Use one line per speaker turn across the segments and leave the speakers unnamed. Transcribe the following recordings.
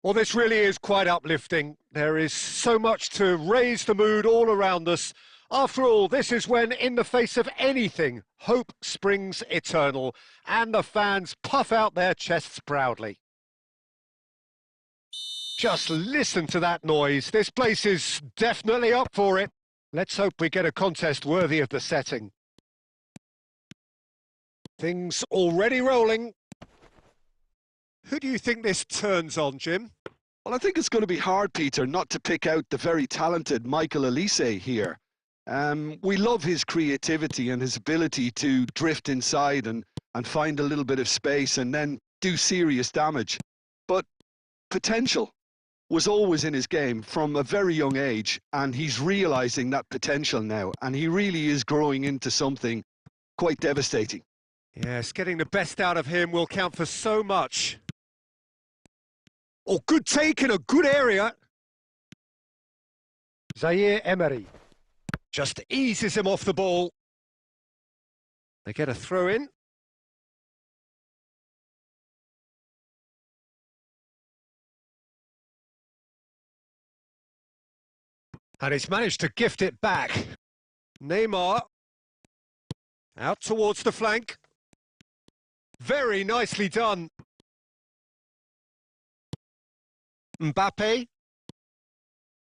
Well, this really is quite uplifting. There is so much to raise the mood all around us. After all, this is when, in the face of anything, hope springs eternal, and the fans puff out their chests proudly. Just listen to that noise. This place is definitely up for it. Let's hope we get a contest worthy of the setting. Things already rolling. Who do you think this turns on, Jim?
Well, I think it's going to be hard, Peter, not to pick out the very talented Michael Elise here. We love his creativity and his ability to drift inside and find a little bit of space and then do serious damage. But potential was always in his game from a very young age, and he's realising that potential now, and he really is growing into something quite devastating.
Yes, getting the best out of him will count for so much. Oh, good take in a good area. Zaire Emery just eases him off the ball. They get a throw in. And he's managed to gift it back. Neymar out towards the flank. Very nicely done. Mbappe.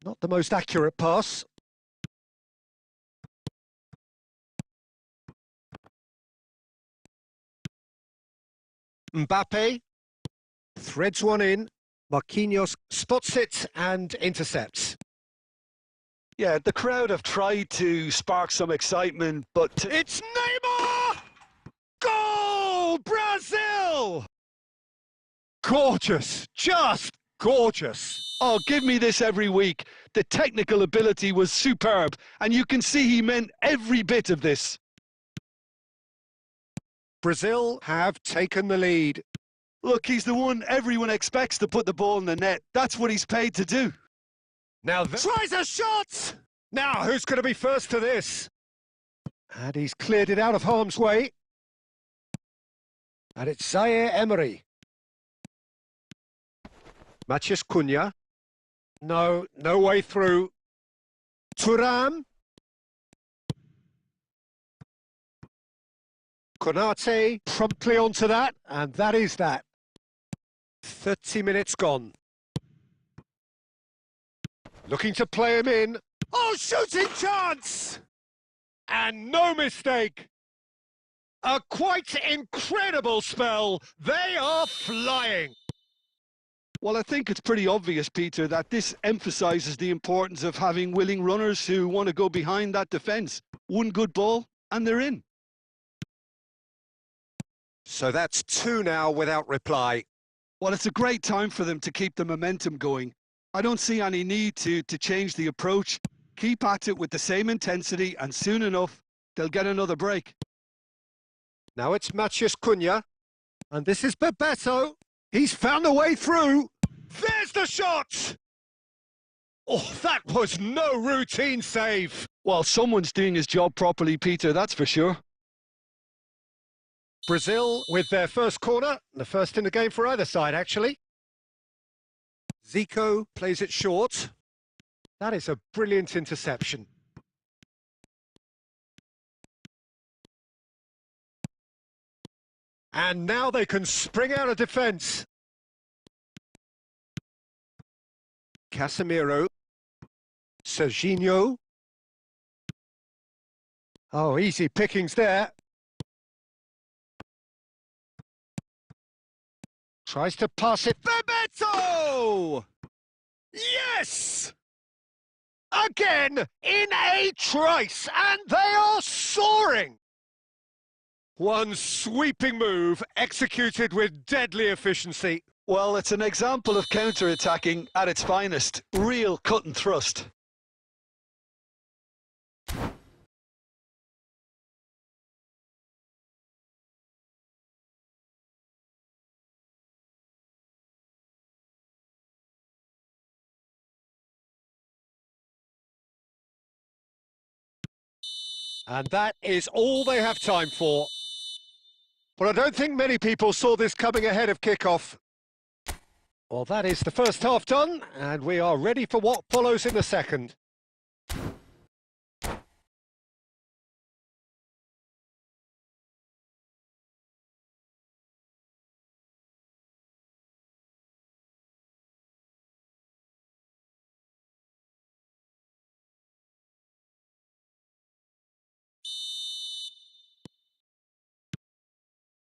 Not the most accurate pass. Mbappe threads one in. Marquinhos spots it and intercepts.
Yeah, the crowd have tried to spark some excitement, but...
It's Neymar! Goal! Brazil! Gorgeous! Just gorgeous!
Oh, give me this every week. The technical ability was superb, and you can see he meant every bit of this.
Brazil have taken the lead.
Look, he's the one everyone expects to put the ball in the net. That's what he's paid to do.
Now tries a shot! Now who's going to be first to this? And he's cleared it out of harm's way. And it's Zaire Emery. Matheus Cunha. No way through. Thuram. Konate promptly onto that, and that is that. 30 minutes gone. Looking to play him in. Oh, shooting chance! And no mistake. A quite incredible spell. They are flying.
Well, I think it's pretty obvious, Peter, that this emphasises the importance of having willing runners who want to go behind that defence. One good ball, and they're in.
So that's 2 now without reply.
Well, it's a great time for them to keep the momentum going. I don't see any need to change the approach. Keep at it with the same intensity, and soon enough, they'll get another break.
Now it's Maciej Cunha, and this is Berbatov. He's found a way through. There's the shot! Oh, that was no routine save.
Well, someone's doing his job properly, Peter, that's for sure.
Brazil with their first corner, the first in the game for either side, actually. Zico plays it short. That is a brilliant interception. And now they can spring out of defence. Casemiro. Serginho. Oh, easy pickings there. Tries to pass it. Bebeto! Yes! Again, in a trice, and they are soaring! One sweeping move, executed with deadly efficiency.
Well, it's an example of counter-attacking at its finest. Real cut and thrust.
And that is all they have time for. But I don't think many people saw this coming ahead of kickoff. Well, that is the first half done, and we are ready for what follows in the second.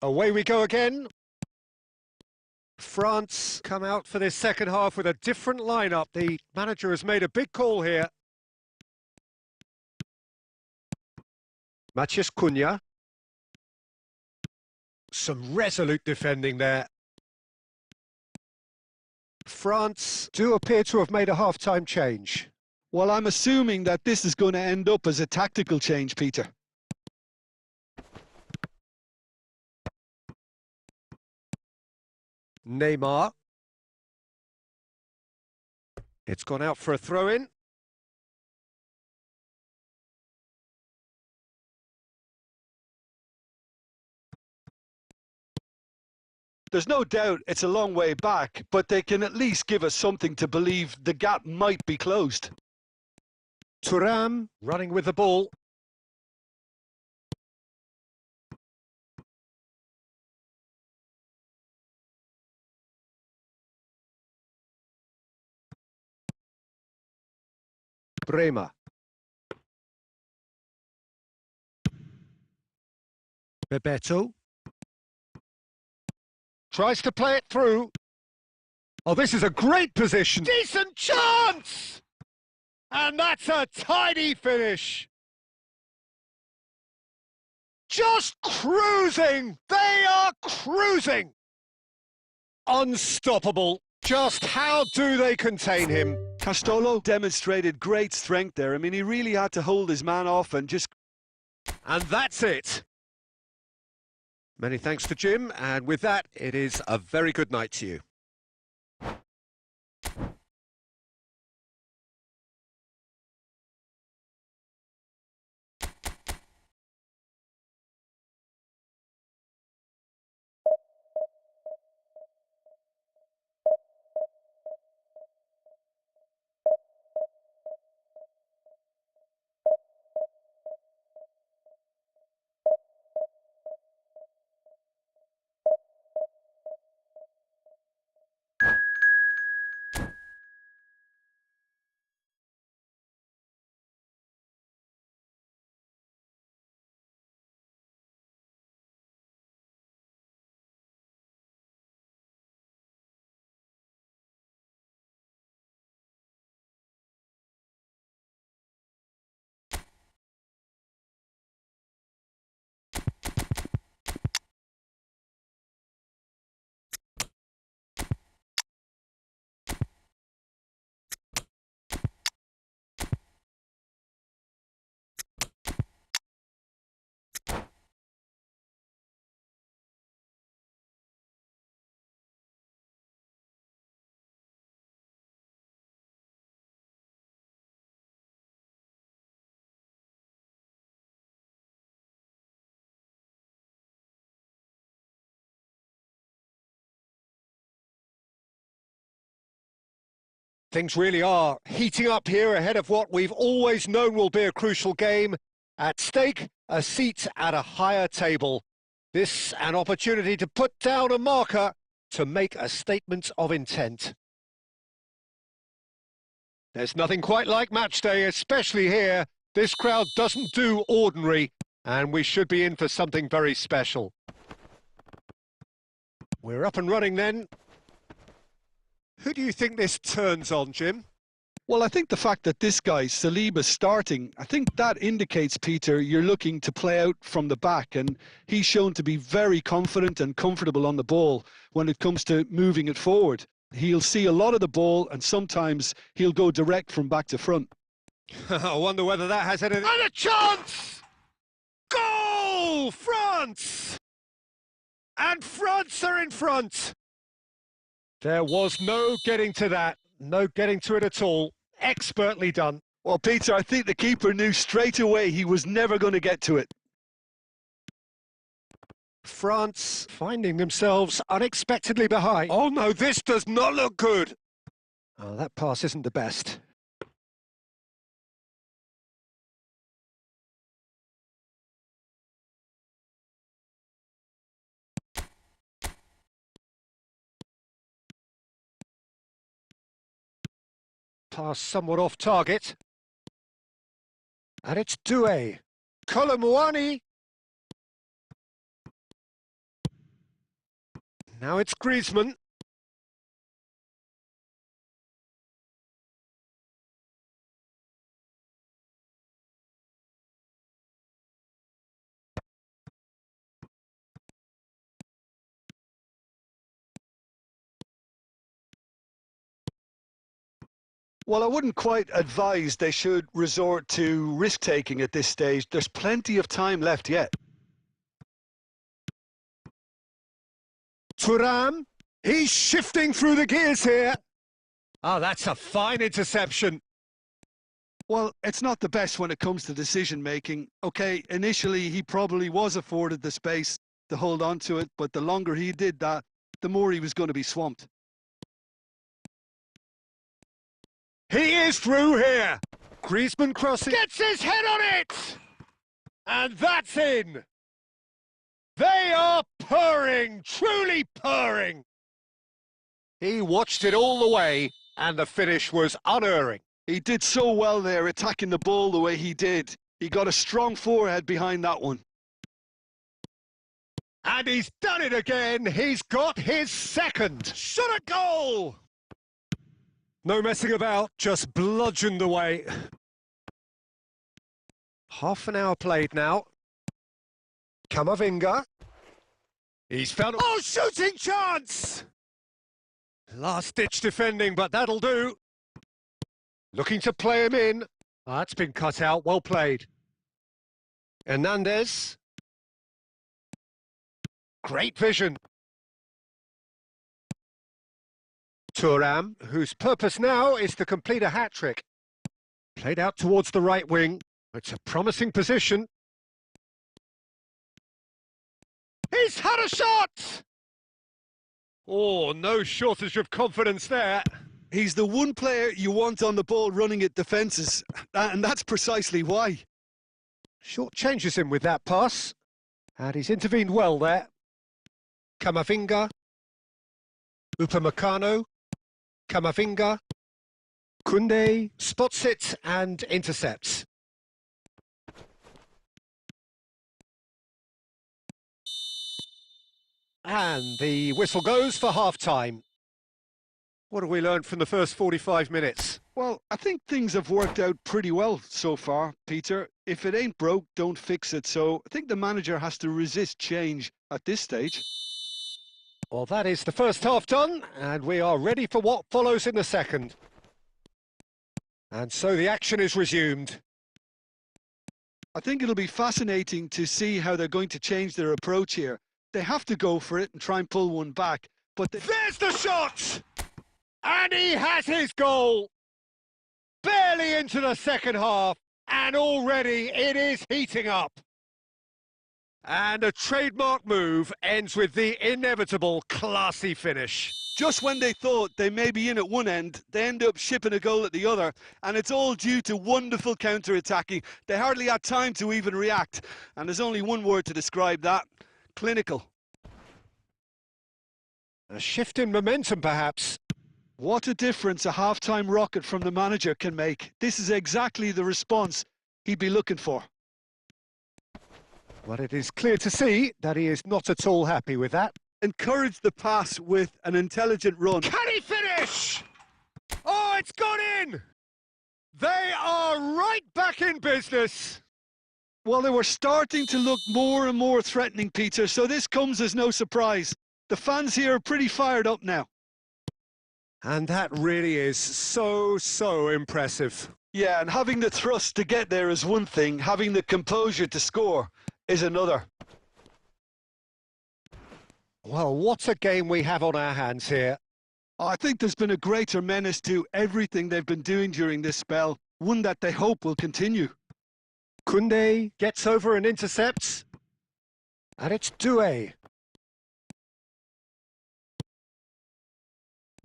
Away we go again. France come out for this second half with a different lineup. The manager has made a big call here. Maciej Cunha. Some resolute defending there. France do appear to have made a half-time change.
Well, I'm assuming that this is going to end up as a tactical change, Peter.
Neymar. It's gone out for a throw-in.
There's no doubt it's a long way back, but they can at least give us something to believe the gap might be closed.
Thuram running with the ball. Bremer. Bebeto. Tries to play it through. Oh, this is a great position. Decent chance! And that's a tidy finish. Just cruising. They are cruising. Unstoppable. Just how do they contain him?
Castolo demonstrated great strength there. I mean, he really had to hold his man off and just...
And that's it. Many thanks to Jim, and with that, it is a very good night to you. Things really are heating up here ahead of what we've always known will be a crucial game. At stake, a seat at a higher table. This an opportunity to put down a marker to make a statement of intent. There's nothing quite like match day, especially here. This crowd doesn't do ordinary, and we should be in for something very special. We're up and running then. Who do you think this turns on, Jim?
Well, I think the fact that this guy, Saliba's starting, I think that indicates, Peter, you're looking to play out from the back, and he's shown to be very confident and comfortable on the ball when it comes to moving it forward. He'll see a lot of the ball, and sometimes he'll go direct from back to front.
I wonder whether that has anything... And a chance! Goal! France! And France are in front! There was no getting to that. No getting to it at all. Expertly done.
Well, Peter, I think the keeper knew straight away he was never going to get to it.
France finding themselves unexpectedly behind. Oh no, this does not look good. Oh, that pass isn't the best. Pass somewhat off target. And it's Doué. Colomouani. Now it's Griezmann.
Well, I wouldn't quite advise they should resort to risk-taking at this stage. There's plenty of time left yet.
Thuram, he's shifting through the gears here. Oh, that's a fine interception.
Well, it's not the best when it comes to decision-making. Okay, initially he probably was afforded the space to hold on to it, but the longer he did that, the more he was going to be swamped.
He is through here. Griezmann crossing. Gets his head on it! And that's in. They are purring, truly purring. He watched it all the way, and the finish was unerring.
He did so well there, attacking the ball the way he did. He got a strong forehead behind that one.
And he's done it again. He's got his second. Shot a goal! No messing about, just bludgeoned away. Half an hour played now. Camavinga. He's found... Oh, shooting chance! Last-ditch defending, but that'll do. Looking to play him in. That's been cut out, well played. Hernandez. Great vision. Thuram, whose purpose now is to complete a hat-trick. Played out towards the right wing. It's a promising position. He's had a shot! Oh, no shortage of confidence there.
He's the one player you want on the ball running at defences, and that's precisely why.
Short changes him with that pass. And he's intervened well there. Camavinga. Upamecano. Camavinga. Koundé spots it and intercepts. And the whistle goes for half-time. What have we learned from the first 45 minutes?
Well, I think things have worked out pretty well so far, Peter. If it ain't broke, don't fix it. So I think the manager has to resist change at this stage.
Well, that is the first half done, and we are ready for what follows in the second. And so the action is resumed.
I think it'll be fascinating to see how they're going to change their approach here. They have to go for it and try and pull one back, but...
There's the shot! And he has his goal! Barely into the second half, and already it is heating up. And a trademark move ends with the inevitable classy finish.
Just when they thought they may be in at one end, they end up shipping a goal at the other, and it's all due to wonderful counter-attacking. They hardly had time to even react, and there's only one word to describe that: clinical.
A shift in momentum, perhaps.
What a difference a half-time rocket from the manager can make. This is exactly the response he'd be looking for.
Well, it is clear to see that he is not at all happy with that.
Encourage the pass with an intelligent run.
Can he finish? Oh, it's gone in! They are right back in business.
Well, they were starting to look more and more threatening, Peter, so this comes as no surprise. The fans here are pretty fired up now.
And that really is so impressive.
Yeah, and having the thrust to get there is one thing, having the composure to score is another.
Well, what a game we have on our hands here.
I think there's been a greater menace to everything they've been doing during this spell, one that they hope will continue.
Koundé gets over and intercepts. And it's Doué.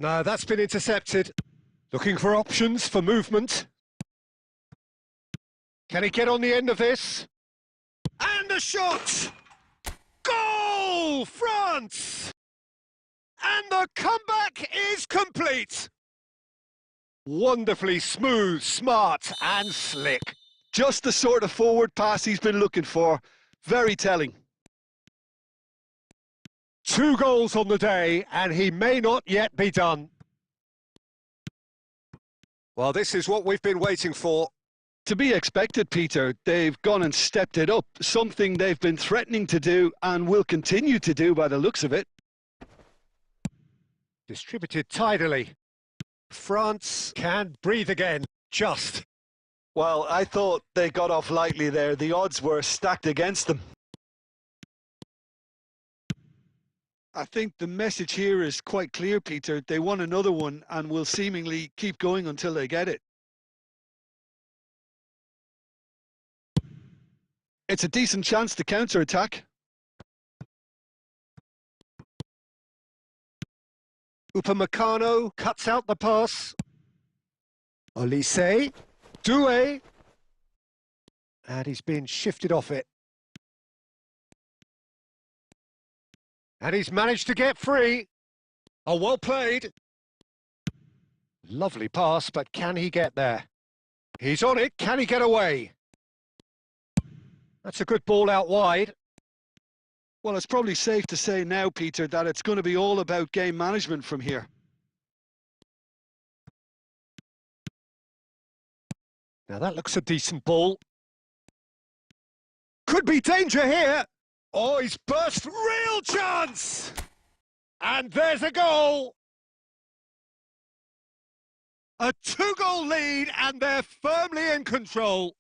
No, that's been intercepted. Looking for options for movement. Can he get on the end of this? And a shot! Goal! France! And the comeback is complete. Wonderfully smooth, smart and slick.
Just the sort of forward pass he's been looking for. Very telling.
2 goals on the day, and he may not yet be done. Well, this is what we've been waiting for.
To be expected, Peter. They've gone and stepped it up, something they've been threatening to do and will continue to do by the looks of it.
Distributed tidily. France can breathe again, just.
Well, I thought they got off lightly there. The odds were stacked against them. I think the message here is quite clear, Peter. They won another one and will seemingly keep going until they get it. It's a decent chance to counter-attack.
Upamecano cuts out the pass. Olise, Doué. And he's been shifted off it. And he's managed to get free. Oh, well played. Lovely pass, but can he get there? He's on it. Can he get away? That's a good ball out wide.
Well, it's probably safe to say now, Peter, that it's going to be all about game management from here.
Now that looks a decent ball. Could be danger here. Oh, he's burst. Real chance! And there's a goal. A 2-goal lead, and they're firmly in control.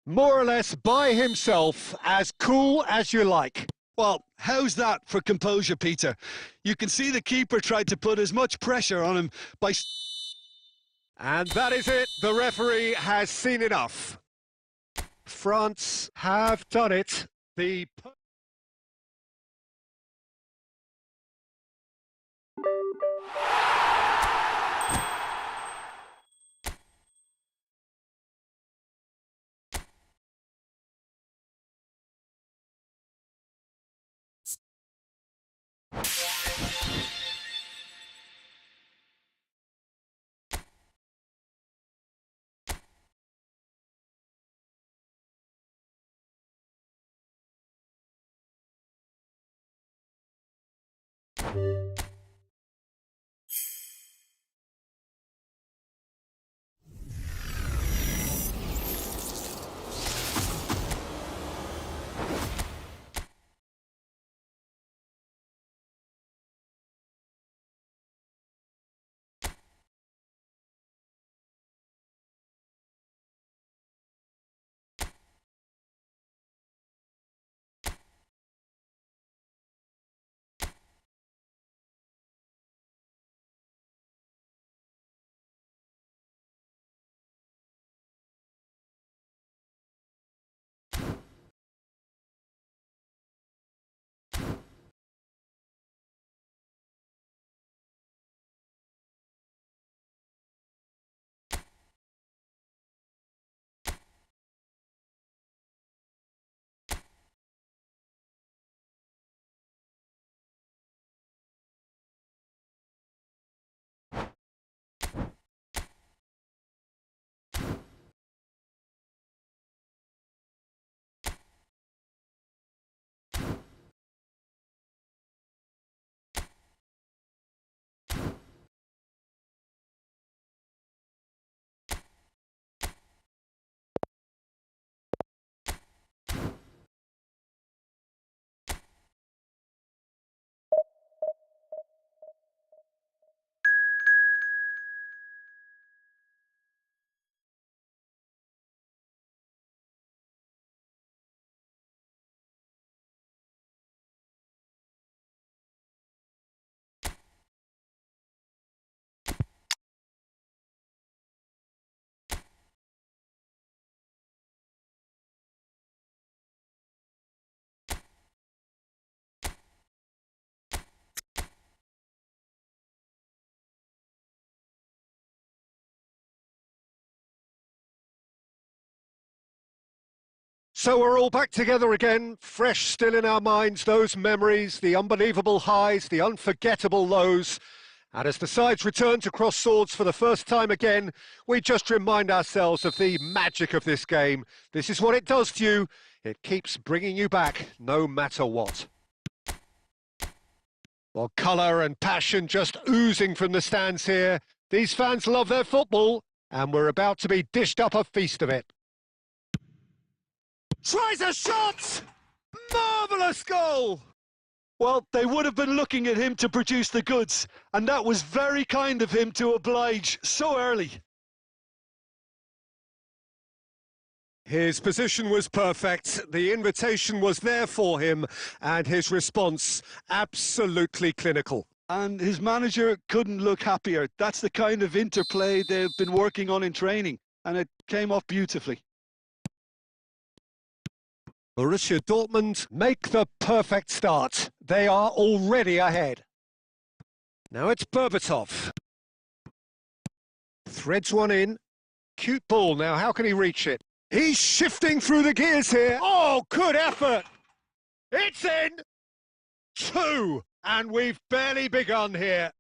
More or less by himself, as cool as you like.
Well, how's that for composure, Peter? You can see the keeper tried to put as much pressure on him by...
And that is it. The referee has seen enough. France have done it. The... So we're all back together again, fresh still in our minds, those memories, the unbelievable highs, the unforgettable lows. And as the sides return to cross swords for the first time again, we just remind ourselves of the magic of this game. This is what it does to you. It keeps bringing you back, no matter what. Well, colour and passion just oozing from the stands here. These fans love their football, and we're about to be dished up a feast of it. Tries a shot! Marvellous goal!
Well, they would have been looking at him to produce the goods, and that was very kind of him to oblige so early.
His position was perfect, the invitation was there for him, and his response absolutely clinical.
And his manager couldn't look happier. That's the kind of interplay they've been working on in training, and it came off beautifully.
Borussia Dortmund make the perfect start. They are already ahead. Now it's Berbatov. Threads one in. Cute ball now, how can he reach it? He's shifting through the gears here. Oh, good effort. It's in. 2. And we've barely begun here.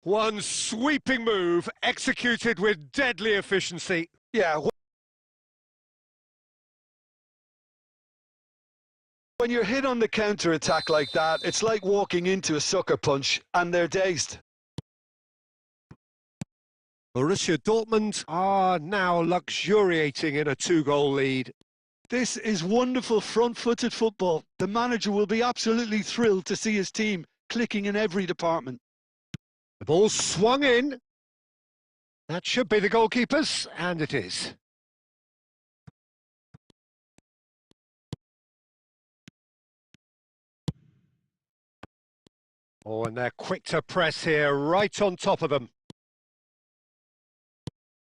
One sweeping move executed with deadly efficiency.
Yeah. When you're hit on the counter-attack like that, it's like walking into a sucker punch and they're dazed.
Borussia Dortmund are now luxuriating in a 2-goal lead.
This is wonderful front-footed football. The manager will be absolutely thrilled to see his team clicking in every department.
The ball swung in. That should be the goalkeepers, and it is. Oh, and they're quick to press here, right on top of them.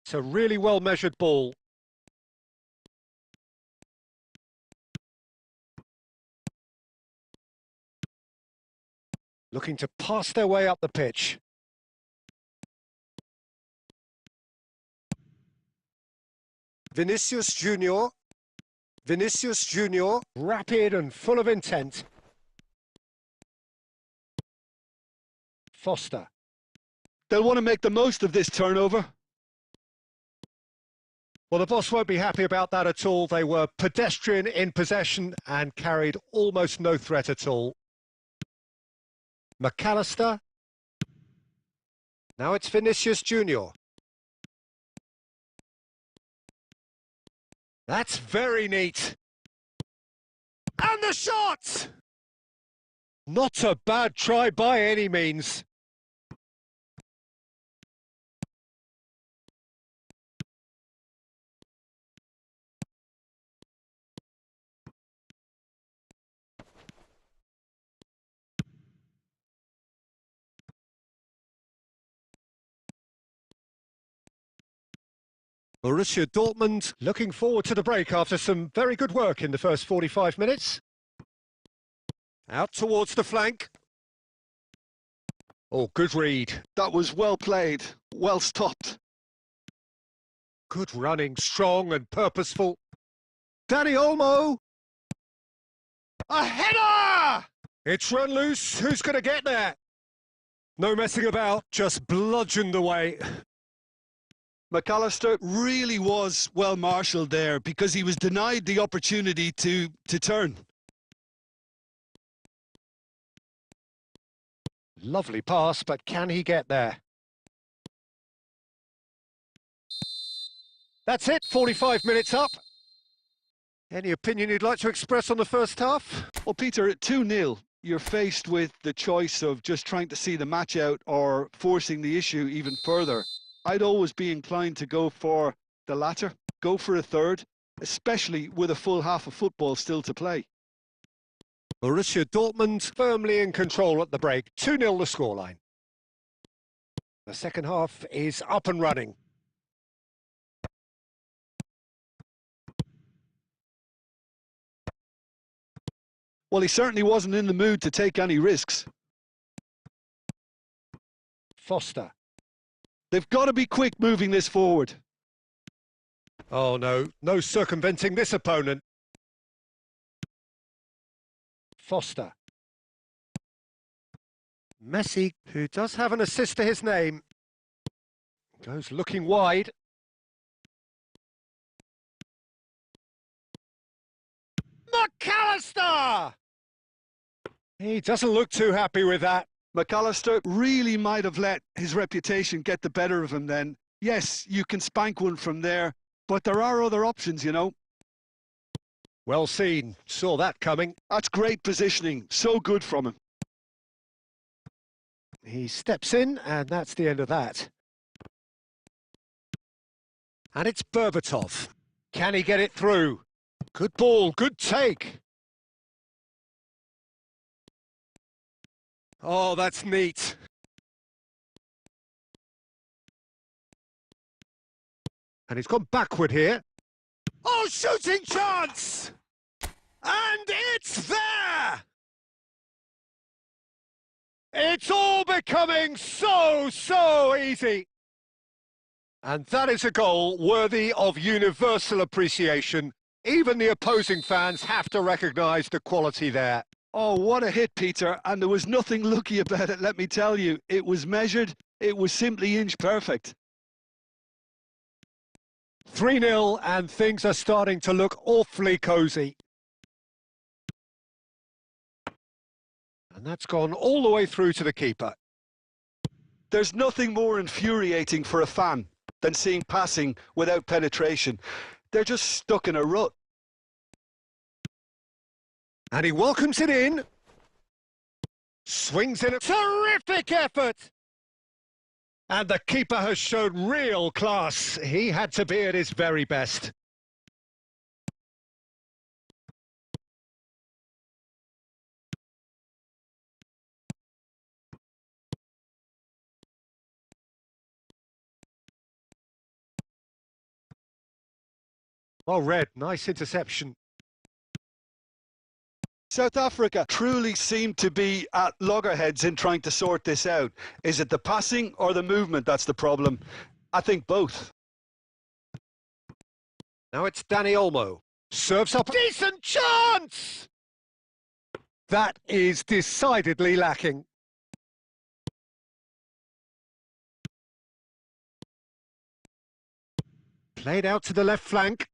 It's a really well-measured ball. Looking to pass their way up the pitch. Vinicius Junior. Vinicius Junior, rapid and full of intent. Foster.
They'll want to make the most of this turnover.
Well, the boss won't be happy about that at all. They were pedestrian in possession and carried almost no threat at all. McAllister. Now it's Vinicius Junior. That's very neat. And the shot! Not a bad try by any means. Borussia Dortmund looking forward to the break after some very good work in the first 45 minutes. Out towards the flank. Oh, good read.
That was well played, well stopped.
Good running, strong and purposeful. Danny Olmo. A header! It's run loose. Who's going to get there? No messing about, just bludgeoned away.
McAllister really was well marshalled there because he was denied the opportunity to turn.
Lovely pass, but can he get there? That's it, 45 minutes up. Any opinion you'd like to express on the first half?
Well, Peter, at 2-0, you're faced with the choice of just trying to see the match out or forcing the issue even further. I'd always be inclined to go for the latter, go for a third, especially with a full half of football still to play.
Borussia Dortmund firmly in control at the break, 2-0 the scoreline. The second half is up and running.
Well, he certainly wasn't in the mood to take any risks.
Foster.
They've got to be quick moving this forward.
Oh no, no circumventing this opponent. Foster. Messi, who does have an assist to his name, goes looking wide. McAllister! He doesn't look too happy with that.
McAllister really might have let his reputation get the better of him then. Yes, you can spank one from there, but there are other options, you know.
Well seen. Saw that coming.
That's great positioning. So good from him.
He steps in, and that's the end of that. And it's Berbatov. Can he get it through? Good ball, good take. Oh, that's neat. And he's gone backward here. Oh, shooting chance! And it's there! It's all becoming so easy. And that is a goal worthy of universal appreciation. Even the opposing fans have to recognise the quality there.
Oh, what a hit, Peter. And there was nothing lucky about it, let me tell you. It was measured. It was simply inch perfect.
3-0, and things are starting to look awfully cosy. And that's gone all the way through to the keeper.
There's nothing more infuriating for a fan than seeing passing without penetration. They're just stuck in a rut.
And he welcomes it in. Swings in a terrific effort. And the keeper has shown real class. He had to be at his very best. Oh, Red, nice interception.
South Africa truly seem to be at loggerheads in trying to sort this out. Is it the passing or the movement that's the problem? I think both.
Now it's Danny Olmo. Serves up a decent chance! That is decidedly lacking. Played out to the left flank.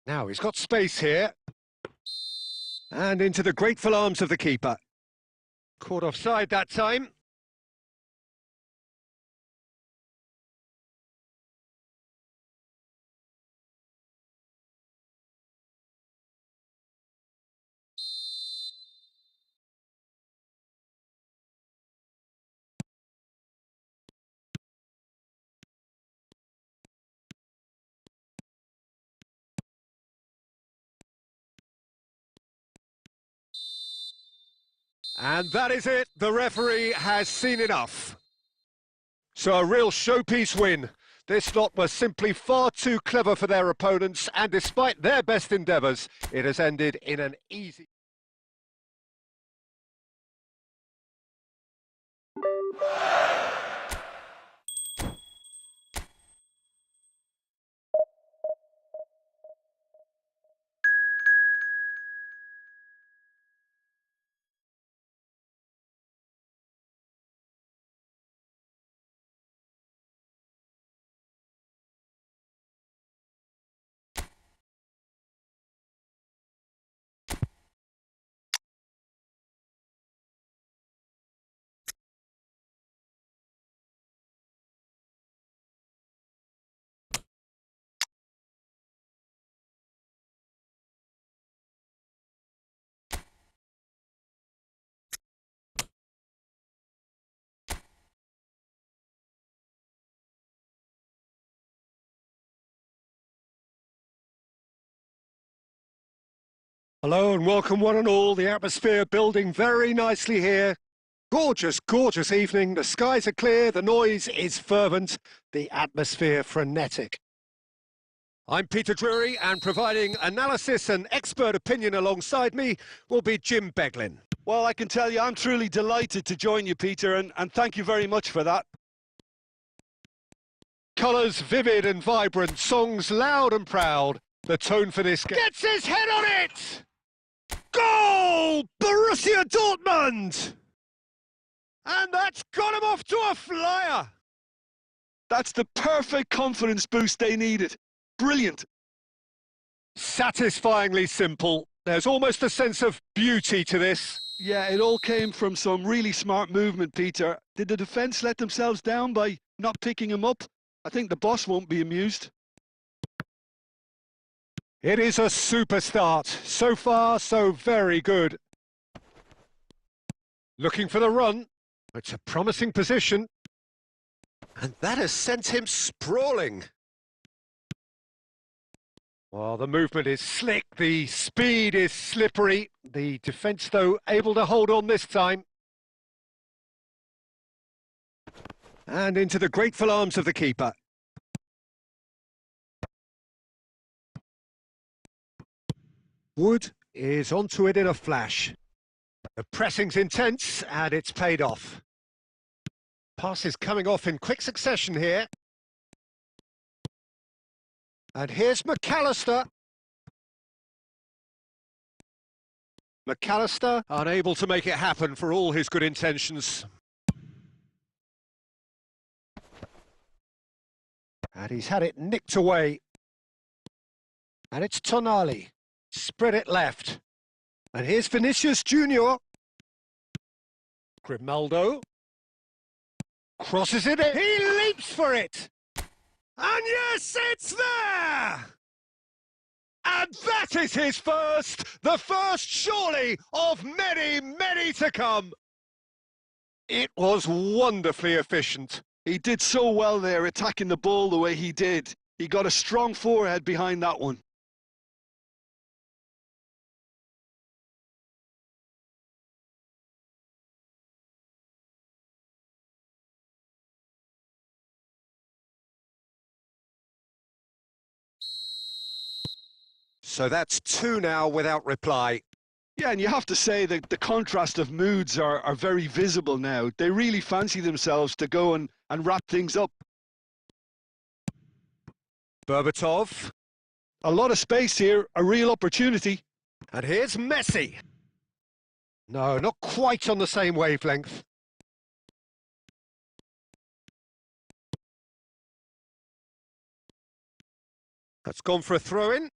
Now he's got space here. And into the grateful arms of the keeper. Caught offside that time. And that is it. The referee has seen enough. So a real showpiece win. This lot was simply far too clever for their opponents, and despite their best endeavours, it has ended in an easy... Hello and welcome one and all. The atmosphere building very nicely here. Gorgeous, gorgeous evening. The skies are clear, the noise is fervent, the atmosphere frenetic. I'm Peter Drury, and providing analysis and expert opinion alongside me will be Jim Beglin.
Well, I can tell you I'm truly delighted to join you, Peter, and thank you very much for that.
Colours vivid and vibrant, songs loud and proud. The tone for this game. Gets his head on it! Goal! Borussia Dortmund! And that's got him off to a flyer!
That's the perfect confidence boost they needed. Brilliant.
Satisfyingly simple. There's almost a sense of beauty to this.
Yeah, it all came from some really smart movement, Peter. Did the defence let themselves down by not picking him up? I think the boss won't be amused.
It is a super start. So far, so very good. Looking for the run. It's a promising position. And that has sent him sprawling. Well, the movement is slick, the speed is slippery. The defence, though, able to hold on this time. And into the grateful arms of the keeper. Wood is onto it in a flash. The pressing's intense, and it's paid off. Pass is coming off in quick succession here. And here's McAllister. McAllister unable to make it happen for all his good intentions. And he's had it nicked away. And it's Tonali. Spread it left. And here's Vinicius Junior. Grimaldo. Crosses it in. He leaps for it. And yes, it's there! And that is his first, the first surely of many, many to come. It was wonderfully efficient.
He did so well there, attacking the ball the way he did. He got a strong forehead behind that one.
So that's 2 now without reply.
Yeah, and you have to say that the contrast of moods are very visible now. They really fancy themselves to go and wrap things up.
Berbatov.
A lot of space here, a real opportunity.
And here's Messi. No, not quite on the same wavelength. That's gone for a throw-in.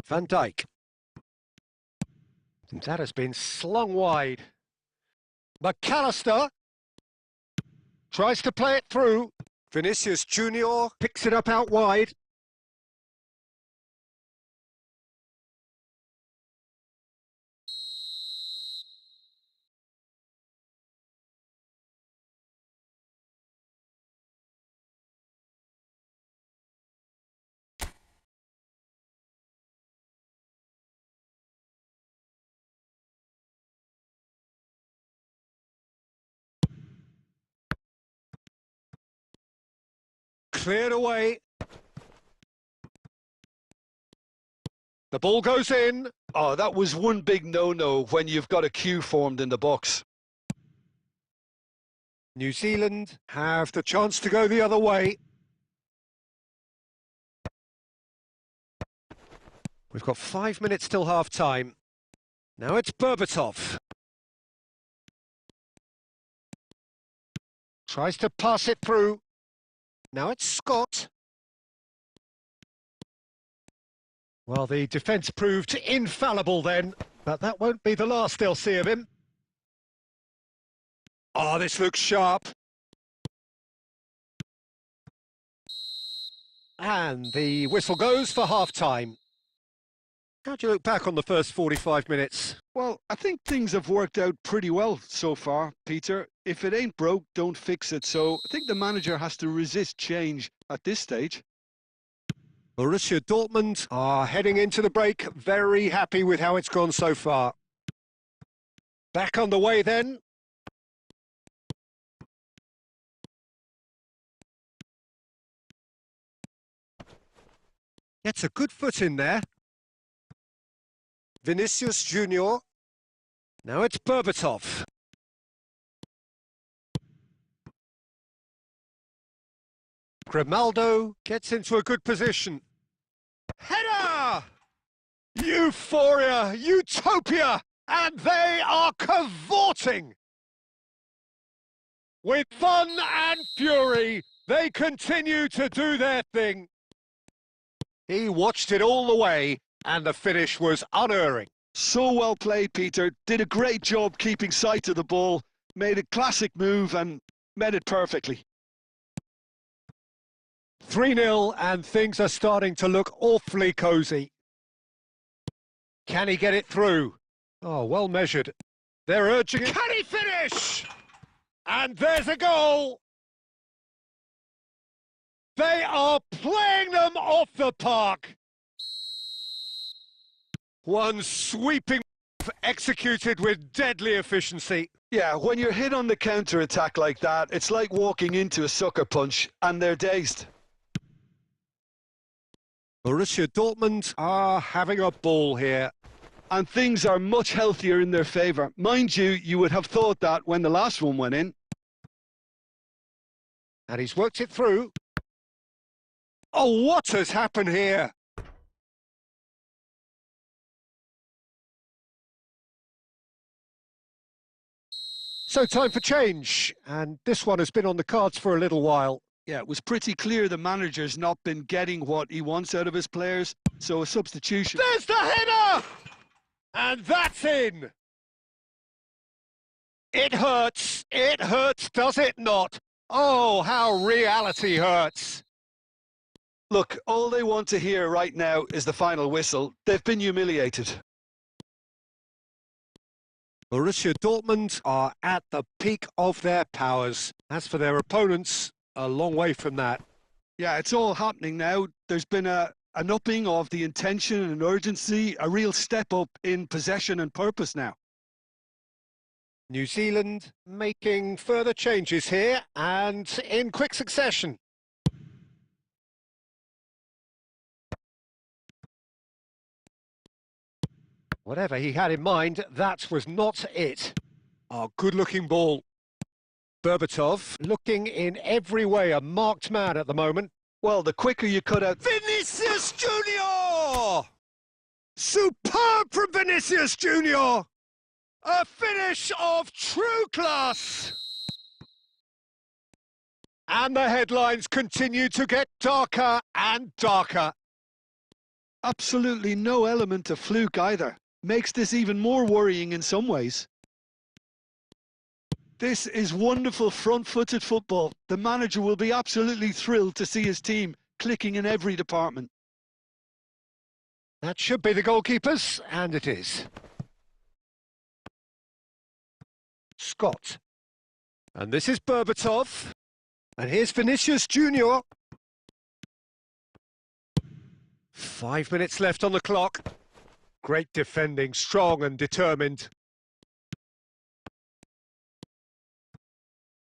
Van Dijk. That has been slung wide. McAllister tries to play it through. Vinicius Junior picks it up out wide. Cleared away. The ball goes in.
Oh, that was one big no-no when you've got a queue formed in the box.
New Zealand have the chance to go the other way. We've got 5 minutes till half-time. Now it's Berbatov. Tries to pass it through. Now it's Scott. Well, the defence proved infallible then, but that won't be the last they'll see of him. Oh, this looks sharp. And the whistle goes for half-time. How do you look back on the first 45 minutes?
Well, I think things have worked out pretty well so far, Peter. If it ain't broke, don't fix it. So I think the manager has to resist change at this stage.
Borussia Dortmund are heading into the break, very happy with how it's gone so far. Back on the way then. Gets a good foot in there. Vinicius Junior. Now it's Berbatov. Grimaldo gets into a good position. Header! Euphoria, utopia, and they are cavorting. With fun and fury, they continue to do their thing. He watched it all the way, and the finish was unerring.
So well played, Peter. Did a great job keeping sight of the ball, made a classic move and met it perfectly.
3-0, and things are starting to look awfully cosy. Can he get it through? Oh, well measured. They're urging it. Can he finish? And there's a goal. They are playing them off the park. One sweeping move executed with deadly efficiency.
Yeah, when you're hit on the counter-attack like that, it's like walking into a sucker punch and they're dazed.
Borussia Dortmund are having a ball here.
And things are much healthier in their favour. Mind you, you would have thought that when the last one went in.
And he's worked it through. Oh, what has happened here? So time for change, and this one has been on the cards for a little while.
Yeah, it was pretty clear the manager's not been getting what he wants out of his players, so a substitution.
There's the header! And that's in! It hurts, does it not? Oh, how reality hurts.
Look, all they want to hear right now is the final whistle. They've been humiliated.
Borussia Dortmund are at the peak of their powers. As for their opponents, a long way from that.
Yeah, it's all happening now. There's been an upping of the intention and urgency, a real step up in possession and purpose now.
New Zealand making further changes here and in quick succession. Whatever he had in mind, that was not it. Oh, good-looking ball. Berbatov looking in every way a marked man at the moment.
Well, the quicker you cut out...
Vinicius Junior! Superb from Vinicius Junior! A finish of true class! And the headlines continue to get darker and darker.
Absolutely no element of fluke either. Makes this even more worrying in some ways. This is wonderful front-footed football. The manager will be absolutely thrilled to see his team clicking in every department.
That should be the goalkeepers, and it is. Scott. And this is Berbatov. And here's Vinicius Junior. 5 minutes left on the clock. Great defending, strong and determined.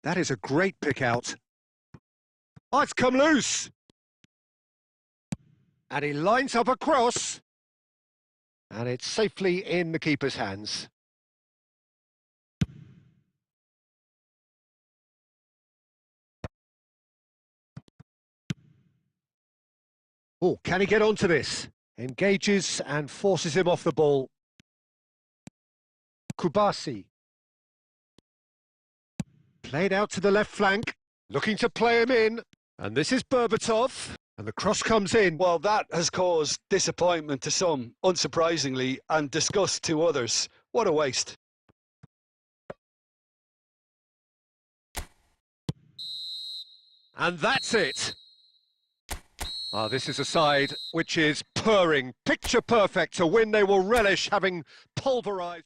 That is a great pick out. Oh, it's come loose. And he lines up a cross. And it's safely in the keeper's hands. Oh, can he get onto this? Engages and forces him off the ball. Kubasi. Played out to the left flank, looking to play him in. And this is Berbatov, and the cross comes in.
Well, that has caused disappointment to some, unsurprisingly, and disgust to others. What a waste.
And that's it. Ah, this is a side which is purring, picture perfect, a win they will relish, having pulverised.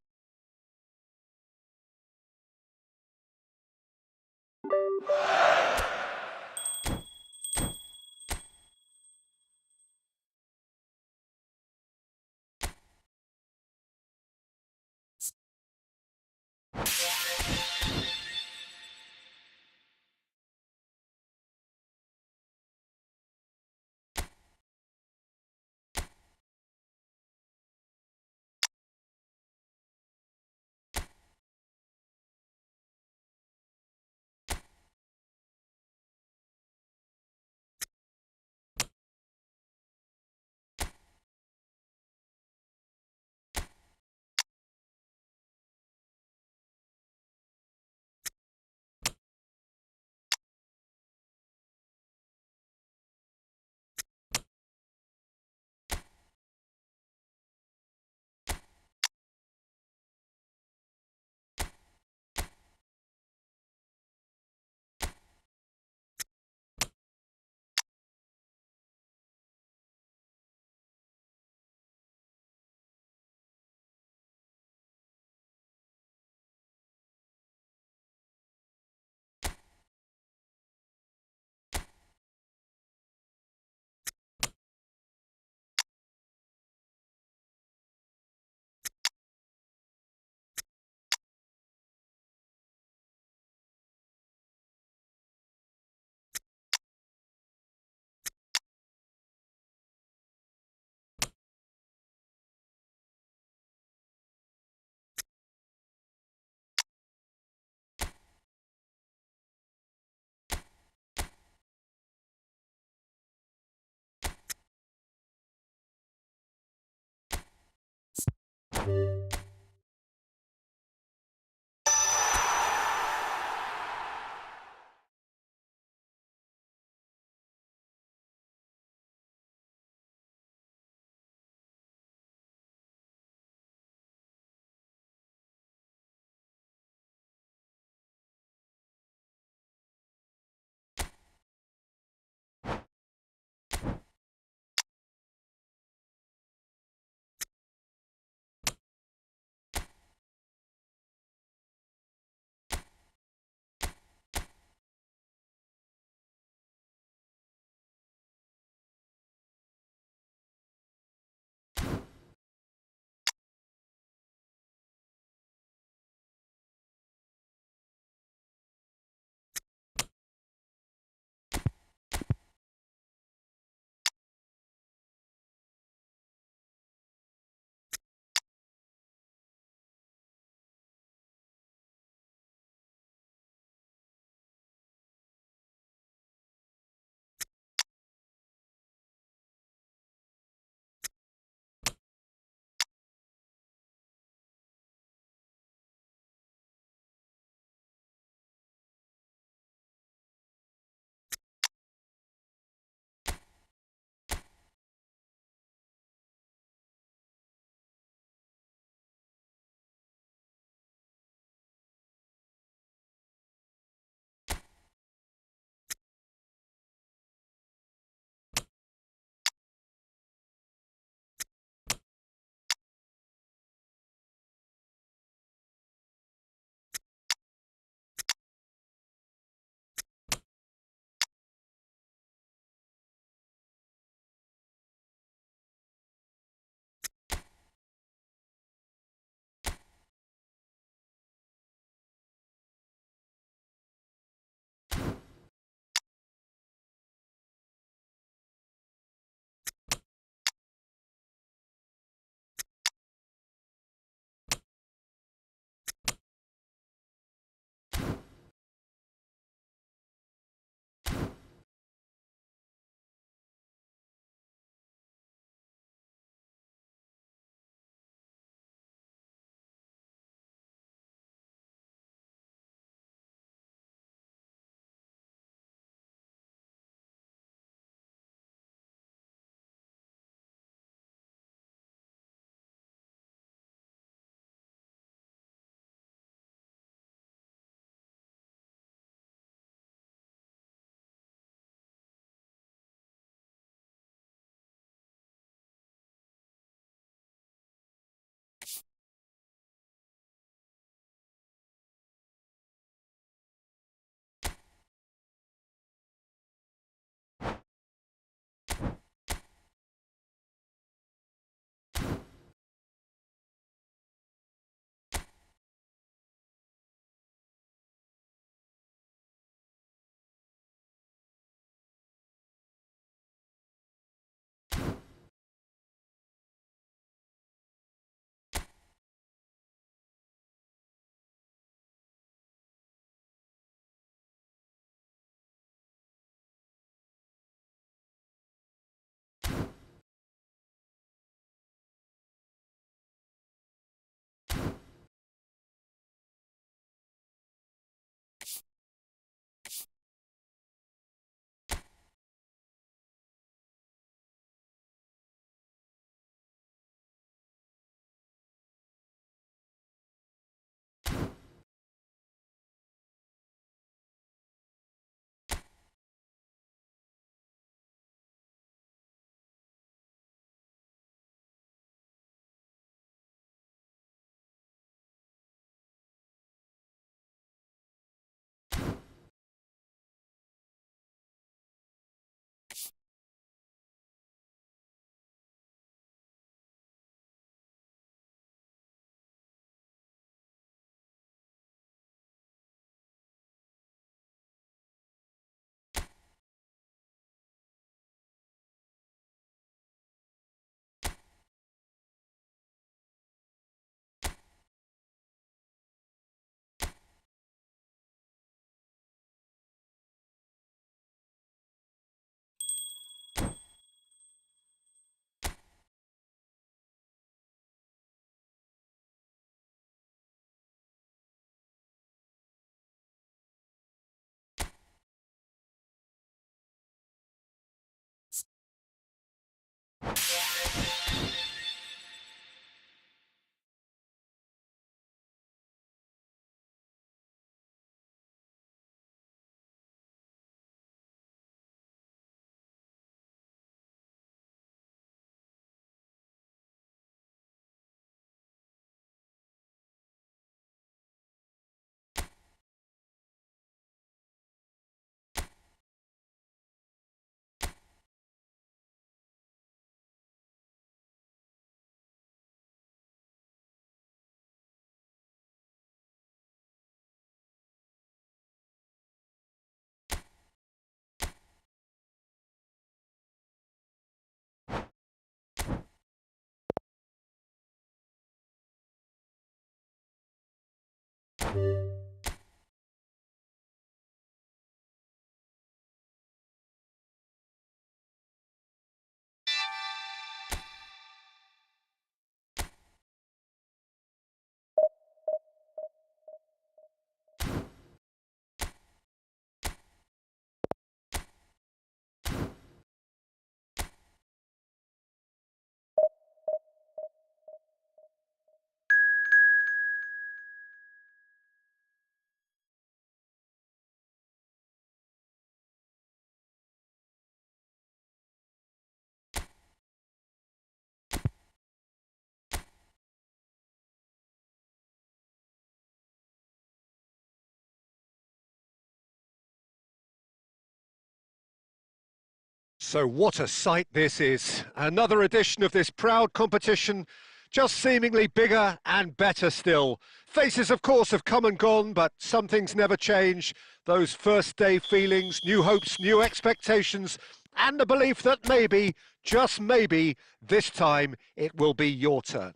So what a sight this is. Another edition of this proud competition, just seemingly bigger and better still. Faces, of course, have come and gone, but some things never change. Those first day feelings, new hopes, new expectations, and the belief that maybe, just maybe, this time it will be your turn.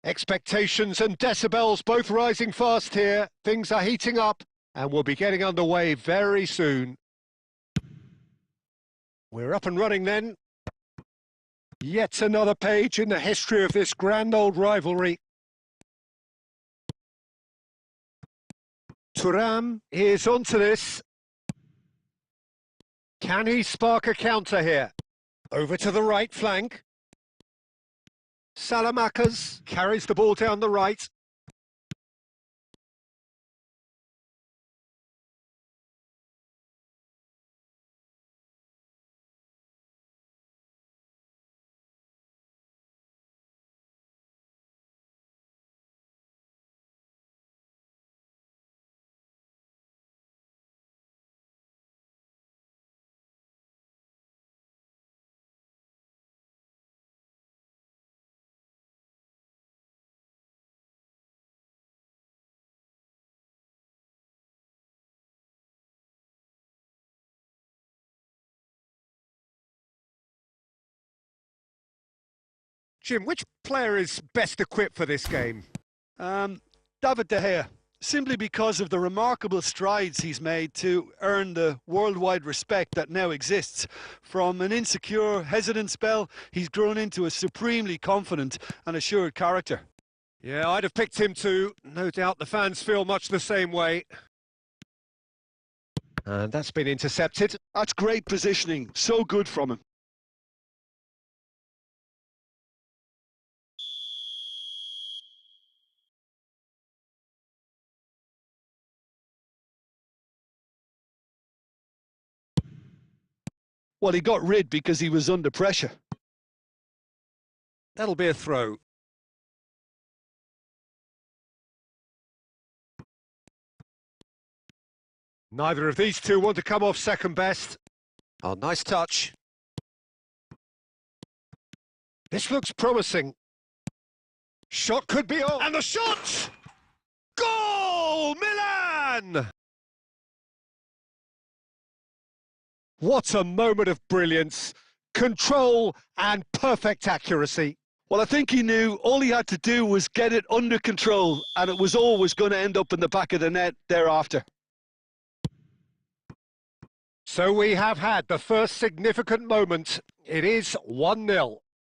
Expectations and decibels both rising fast here. Things are heating up and we'll be getting underway very soon. We're up and running then. Yet another page in the history of this grand old rivalry. Thuram is onto this. Can he spark a counter here? Over to the right flank. Salamakers carries the ball down the right. Jim, which player is best equipped for this game?
David De Gea, simply because of the remarkable strides he's made to earn the worldwide respect that now exists. From an insecure, hesitant spell, he's grown into a supremely confident and assured character.
Yeah, I'd have picked him too. No doubt the fans feel much the same way. And that's been intercepted.
That's great positioning, so good from him. Well, he got rid because he was under pressure.
That'll be a throw. Neither of these two want to come off second best. Oh, nice touch. This looks promising. Shot could be on. And the shot! Goal! Milan! What a moment of brilliance. Control and perfect accuracy.
Well, I think he knew all he had to do was get it under control, and it was always going to end up in the back of the net thereafter.
So we have had the first significant moment. It is 1-0.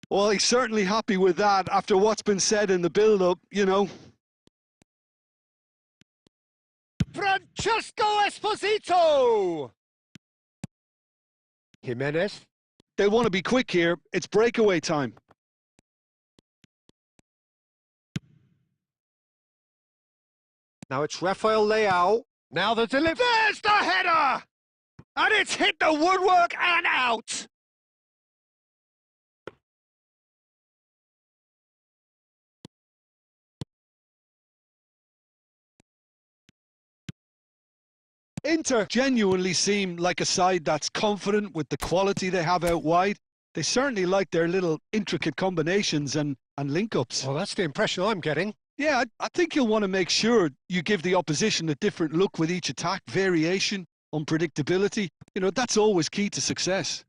Well, he's certainly happy with that after what's been said in the build-up, you know.
Francesco Esposito! Jimenez.
They want to be quick here. It's breakaway time.
Now it's Rafael Leao. Now the delivery. There's the header! And it's hit the woodwork and out!
Inter genuinely seem like a side that's confident with the quality they have out wide. They certainly like their little intricate combinations and link-ups.
Well, that's the impression I'm getting.
Yeah, I think you'll want to make sure you give the opposition a different look with each attack, variation, unpredictability. You know, that's always key to success.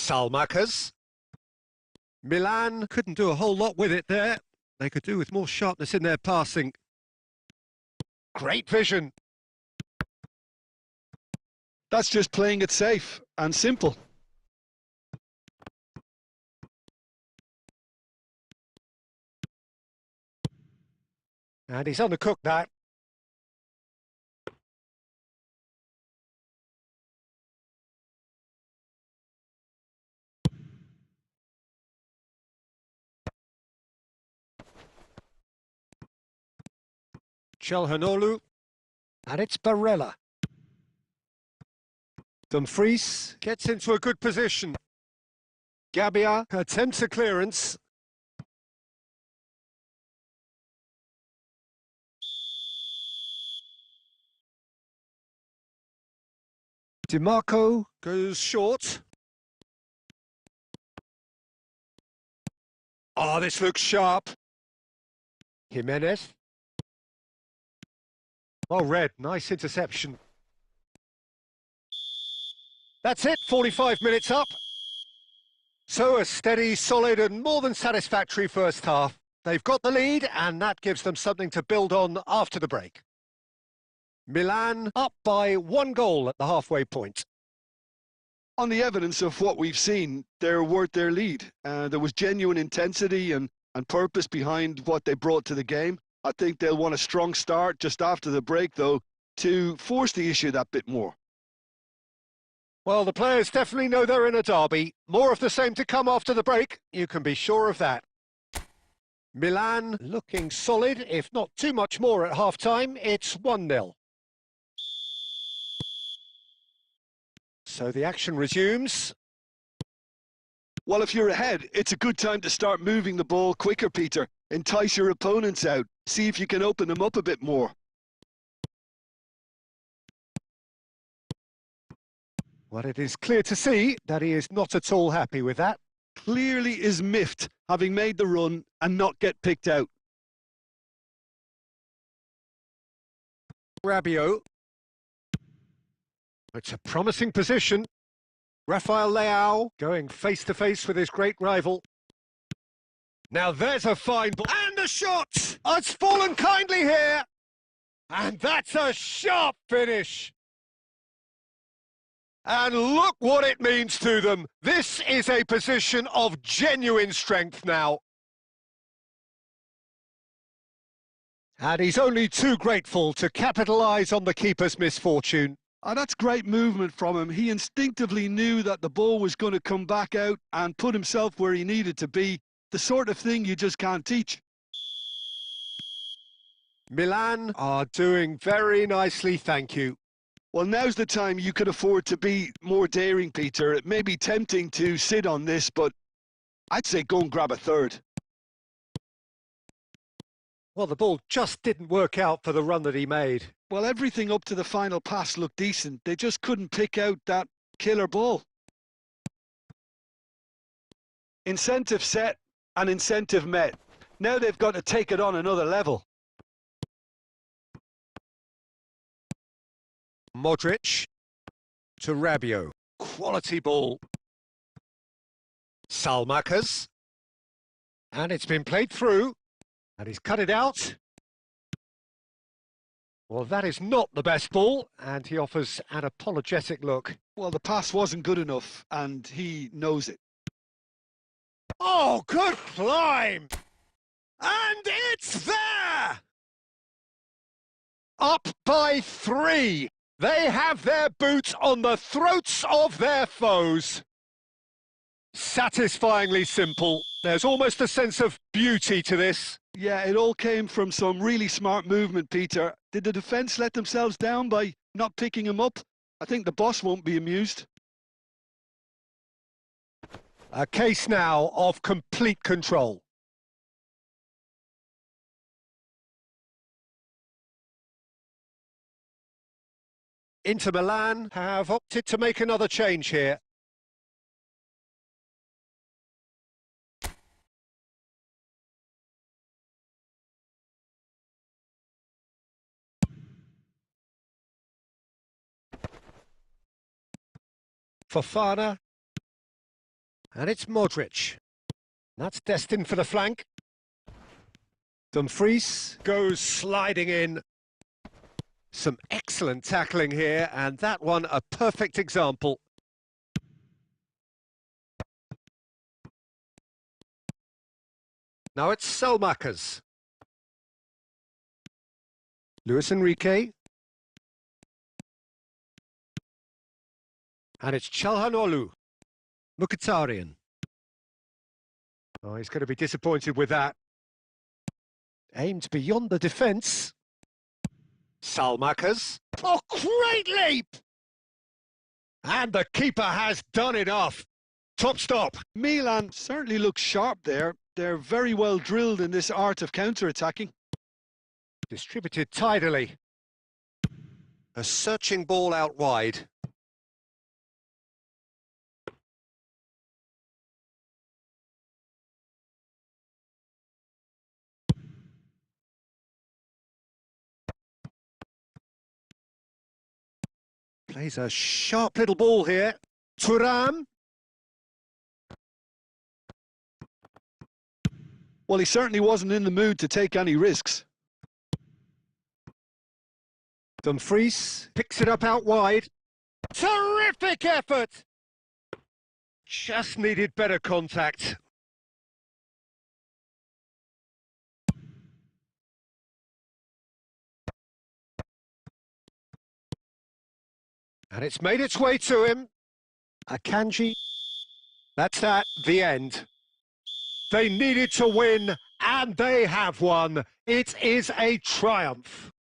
Salmakas. Milan couldn't do a whole lot with it there. They could do with more sharpness in their passing. Great vision.
That's just playing it safe and simple.
And he's undercooked that. Chelhanoglu. And it's Barella. Dumfries gets into a good position. Gabbia attempts a clearance. DiMarco goes short. Oh, this looks sharp. Jimenez. Oh, Red, nice interception. That's it, 45 minutes up. So a steady, solid and more than satisfactory first half. They've got the lead and that gives them something to build on after the break. Milan up by 1 goal at the halfway point.
On the evidence of what we've seen, they're worth their lead. There was genuine intensity and purpose behind what they brought to the game. I think they'll want a strong start just after the break, though, to force the issue that bit more.
Well, the players definitely know they're in a derby. More of the same to come after the break, you can be sure of that. Milan looking solid, if not too much more at half-time. It's 1-0. So the action resumes.
Well, if you're ahead, it's a good time to start moving the ball quicker, Peter. Entice your opponents out. See if you can open them up a bit more.
Well, it is clear to see that he is not at all happy with that.
Clearly is miffed, having made the run and not get picked out.
Rabiot. It's a promising position. Rafael Leao going face-to-face with his great rival. Now there's a fine ball. And a shot! Oh, it's fallen kindly here! And that's a sharp finish! And look what it means to them. This is a position of genuine strength now. And he's only too grateful to capitalise on the keeper's misfortune.
Oh, that's great movement from him. He instinctively knew that the ball was going to come back out and put himself where he needed to be. The sort of thing you just can't teach.
Milan are doing very nicely, thank you.
Well, now's the time you could afford to be more daring, Peter. It may be tempting to sit on this, but I'd say go and grab a third.
Well, the ball just didn't work out for the run that he made.
Well, everything up to the final pass looked decent. They just couldn't pick out that killer ball. Incentive set and incentive met. Now they've got to take it on another level.
Modric to Rabiot. Quality ball. Salmakas. And it's been played through. And he's cut it out. Well, that is not the best ball, and he offers an apologetic look.
Well, the pass wasn't good enough, and he knows it.
Oh, good climb! And it's there! Up by 3. They have their boot on the throats of their foes. Satisfyingly simple. There's almost a sense of beauty to this.
Yeah, it all came from some really smart movement, Peter. Did the defence let themselves down by not picking him up? I think the boss won't be amused.
A case now of complete control. Inter Milan have opted to make another change here. Fofana. And it's Modric. That's destined for the flank. Dumfries goes sliding in. Some excellent tackling here, and that one a perfect example. Now it's Selmakers. Luis Enrique. And it's Çalhanoğlu. Mkhitaryan. Oh, he's going to be disappointed with that. Aimed beyond the defence. Selmakers. Oh, great leap! And the keeper has done it off. Top stop.
Milan certainly looks sharp there. They're very well drilled in this art of counter-attacking.
Distributed tidily. A searching ball out wide. Plays a sharp little ball here. Thuram.
Well, he certainly wasn't in the mood to take any risks.
Dumfries picks it up out wide. Terrific effort! Just needed better contact. And it's made its way to him. Akanji. That's that, the end. They needed to win, and they have won. It is a triumph.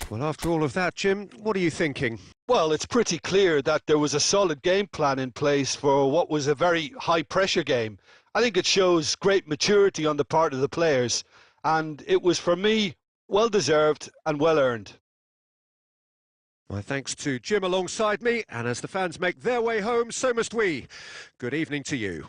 Well, after all of that, Jim, what are you thinking?
Well, it's pretty clear that there was a solid game plan in place for what was a very high-pressure game. I think it shows great maturity on the part of the players, and it was, for me, well-deserved and well-earned.
My thanks to Jim alongside me, and as the fans make their way home, so must we. Good evening to you.